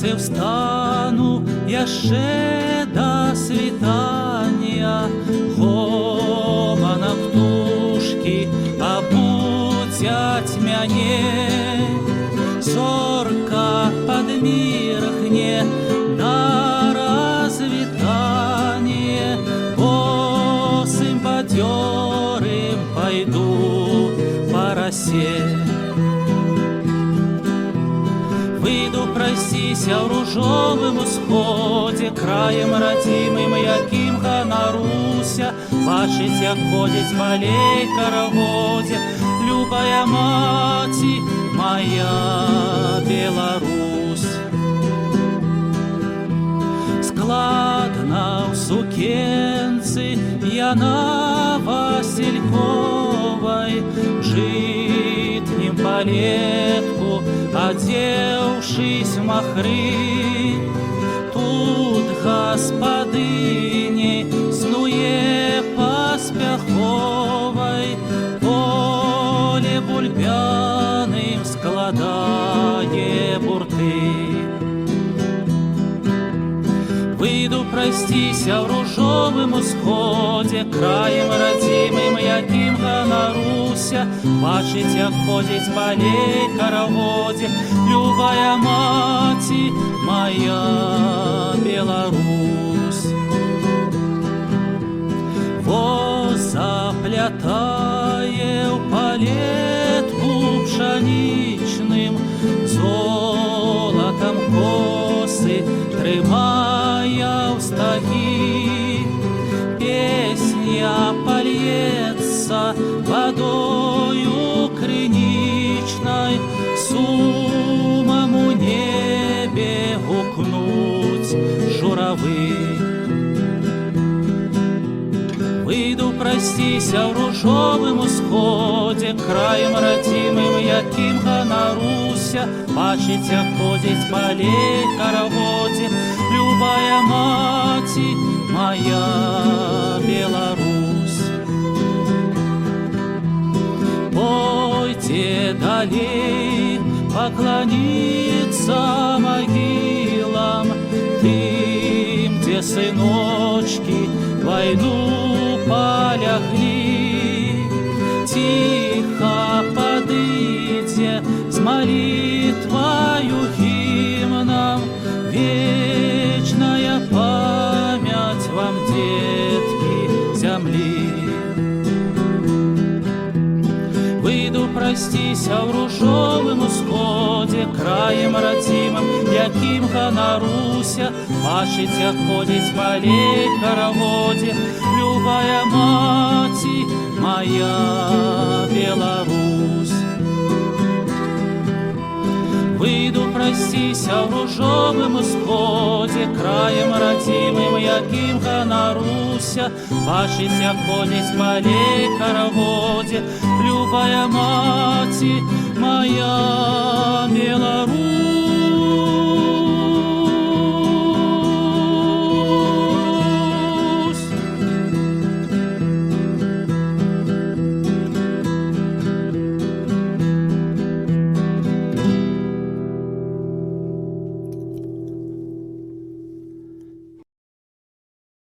Сонце встану яшчэ да світання, гоманам птушкі абудзяць мяне. Зорка падміргне на развітанне, босым бадзёрым пайду па расе. Выйду прайсціся ў ружовым усходзе, краем радзімым, якім ганаруся. Бачыць, як ходзіць малей карагодзе, любая маці моя Беларусь. Складна ў сукенцы яна васильковай, жытнім палетку адзеўшись в махры. Тут гаспадыні снуе паспяховай, поле бульбяным складае бурты. Выйду прайсціся ў ружовым усходзе, краем радзімым, якім ганаруся. Бачыць, як ходзіць малей карагодзе, любая маці моя Беларусь. Воз заплятае ў палетку пшанічным, золатам косы трымая ў стагі. Песня пальецца вадою крынічнай, сумам у небе гукнуць журавы. Выйду прайсціся ў ружовым усходзе, краем радзімым, якім ганаруся. Бачыць, як ходзіць малей карагодзе, любая маці моя Беларусь. Пойдзе далей пакланіцца магілам тым, дзе сыночкі вайну паляглі. Ціха падыдзе з малітваю гімнам, вечная памяць вам, дзеткі зямлі. Выйду прайсціся ў ружовым усходзе, краем радзімым, якім ганаруся. Бачыць, як ходзіць малей карагодзе, любая маці моя Беларусь. Выйду прайсціся ў ружовым усходзе, краем радзімым, якім ганаруся. Бачыць, як ходзіць малей карагодзе, любая маці моя Беларусь.